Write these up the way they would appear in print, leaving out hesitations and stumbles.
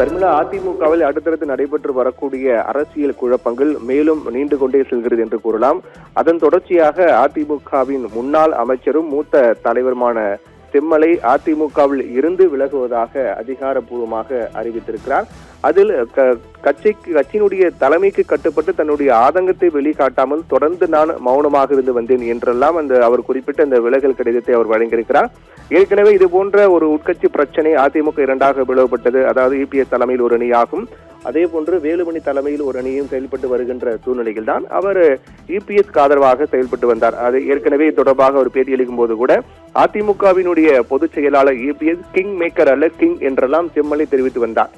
தர்மிளா, அதிமுகவில் அடுத்தடுத்து நடைபெற்று வரக்கூடிய அரசியல் குழப்பங்கள் மேலும் நீண்டு கொண்டே செல்கிறது என்று கூறலாம். அதன் தொடர்ச்சியாக அதிமுகவின் முன்னாள் அமைச்சரும் மூத்த தலைவருமான செம்மலை அதிமுகவில் இருந்து விலகுவதாக அதிகாரப்பூர்வமாக அறிவித்திருக்கிறார். அதில் கட்சியினுடைய தலைமைக்கு கட்டுப்பட்டு தன்னுடைய ஆதங்கத்தை வெளிக்காட்டாமல் தொடர்ந்து நான் மௌனமாக இருந்து வந்தேன் என்றெல்லாம் அவர் குறிப்பிட்ட அந்த விலகல் கடிதத்தை அவர் வழங்கியிருக்கிறார். ஏற்கனவே இது போன்ற ஒரு உட்கட்சி பிரச்சனை அதிமுக இரண்டாக பிளவுபட்டது. அதாவது இபிஎஸ் தலைமையில் ஒரு அணியாகும், அதே போன்று வேலுமணி தலைமையில் ஒரு அணியும் செயல்பட்டு வருகின்ற சூழ்நிலையில் தான் அவர் இபிஎஸ் ஆதரவாக செயல்பட்டு வந்தார். அது ஏற்கனவே தொடர்பாக ஒரு பேட்டியளிக்கும் போது கூட அதிமுகவினுடைய பொதுச் செயலாளர் இபிஎஸ் கிங் மேக்கர் அல்ல கிங் என்றெல்லாம் செம்மலை தெரிவித்து வந்தார்.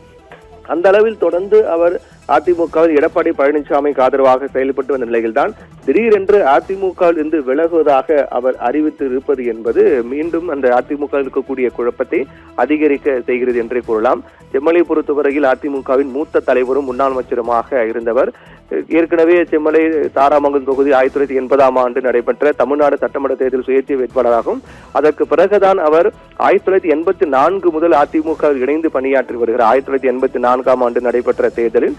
அந்த அளவில் தொடர்ந்து அவர் அதிமுகவில் எடப்பாடி பழனிசாமிக்கு ஆதரவாக செயல்பட்டு வந்த நிலையில்தான் திடீரென்று அதிமுகவில் இருந்து விலகுவதாக அவர் அறிவித்து இருப்பது என்பது மீண்டும் அந்த அதிமுக இருக்கக்கூடிய குழப்பத்தை அதிகரிக்க செய்கிறது என்றே கூறலாம். செம்மலை பொறுத்தவரையில் அதிமுகவின் மூத்த தலைவரும் முன்னாள் அமைச்சருமாக இருந்தவர். ஏற்கனவே செம்மலை தாராமங்கலம் தொகுதி 1980ஆம் ஆண்டு நடைபெற்ற தமிழ்நாடு சட்டமன்ற தேர்தல் சுயேட்சை வேட்பாளராகும். அதற்கு பிறகுதான் அவர் 1984 முதல் அதிமுக இணைந்து பணியாற்றி வருகிறார். 1984ஆம் ஆண்டு நடைபெற்ற தேர்தலில்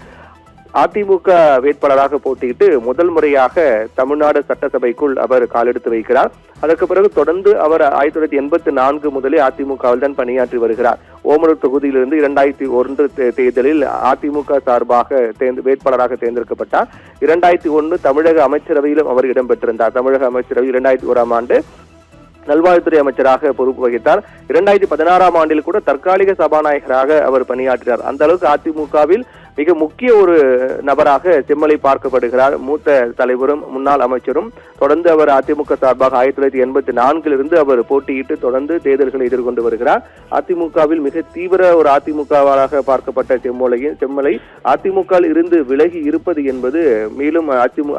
அதிமுக வேட்பாளராக போட்டியிட்டு முதல் முறையாக தமிழ்நாடு சட்டசபைக்குள் அவர் காலெடுத்து வைக்கிறார். அதற்கு பிறகு தொடர்ந்து அவர் 1984 முதலே அதிமுகவில் தான் பணியாற்றி வருகிறார். ஓமலூர் தொகுதியிலிருந்து 2001 தேர்தலில் அதிமுக சார்பாக வேட்பாளராக தேர்ந்தெடுக்கப்பட்டார். 2001 தமிழக அமைச்சரவையிலும் அவர் இடம்பெற்றிருந்தார். தமிழக அமைச்சரவையில் 2001ஆம் ஆண்டு நல்வாழ்வுத்துறை அமைச்சராக பொறுப்பு வகித்தார். 2016ஆம் ஆண்டில் கூட தற்காலிக சபாநாயகராக அவர் பணியாற்றினார். அந்த அளவுக்கு அதிமுகவில் மிக முக்கிய ஒரு நபராக செம்மலை பார்க்கப்படுகிறார். மூத்த தலைவரும் முன்னாள் அமைச்சரும். தொடர்ந்து அவர் அதிமுக சார்பாக 1984 அவர் போட்டியிட்டு தொடர்ந்து தேர்தல்களை எதிர்கொண்டு வருகிறார். அதிமுகவில் மிக தீவிர ஒரு அதிமுகவாக பார்க்கப்பட்ட செம்மலை அதிமுகவில் இருந்து விலகி இருப்பது என்பது மேலும்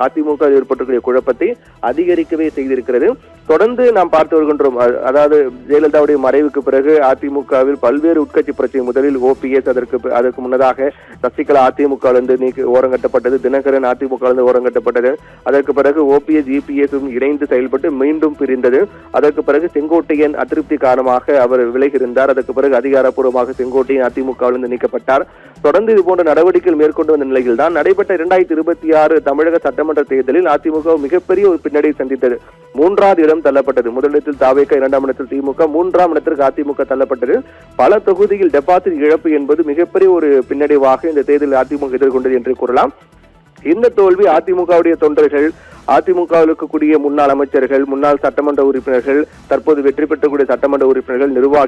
அதிமுக ஏற்பட்டிருக்கிற குழப்பத்தை அதிகரிக்கவே செய்திருக்கிறது. தொடர்ந்து நாம் பார்த்து வருகின்றோம். அதாவது ஜெயலலிதாவுடைய மறைவுக்கு பிறகு அதிமுகவில் பல்வேறு உட்கட்சி பிரச்சனை. முதலில் ஓபிஎஸ், அதற்கு முன்னதாக சசிகலா அதிமுகவிலிருந்து ஓரங்கட்டப்பட்டது, தினகரன் அதிமுகவிலிருந்து ஓரங்கட்டப்பட்டது. அதற்கு பிறகு ஓபிஎஸ் இபிஎஸும் இணைந்து செயல்பட்டு மீண்டும் பிரிந்தது. அதற்கு பிறகு செங்கோட்டையன் அதிருப்தி காரணமாக அவர் விலகியிருந்தார். அதற்கு பிறகு அதிகாரப்பூர்வமாக செங்கோட்டையன் அதிமுகவிலிருந்து நீக்கப்பட்டார். தொடர்ந்து இது போன்ற நடவடிக்கைகள் மேற்கொண்டு வந்த நிலையில் தான் நடைபெற்ற 2026 தமிழக சட்டமன்ற தேர்தலில் அதிமுக மிகப்பெரிய ஒரு பின்னடைவை சந்தித்தது. 3வது இடம் தள்ளப்பட்டது. முதலிடத்தில் தாவேக, 2ஆம் இடத்தில் திமுக, 3ஆம் இடத்திற்கு அதிமுக தள்ளப்பட்டது. பல தொகுதியில் டெபாசிட் இழப்பு என்பது மிகப்பெரிய ஒரு பின்னடைவாக இந்த தேர்தலில் அதிமுக எதிர்கொண்டது என்று கூறலாம். இந்த தோல்வி அதிமுகவுடைய தொண்டர்கள், அதிமுகவில் இருக்கக்கூடிய முன்னாள் அமைச்சர்கள், முன்னாள் சட்டமன்ற உறுப்பினர்கள், தற்போது வெற்றி பெற்றக்கூடிய சட்டமன்ற உறுப்பினர்கள், நிர்வாகிகள்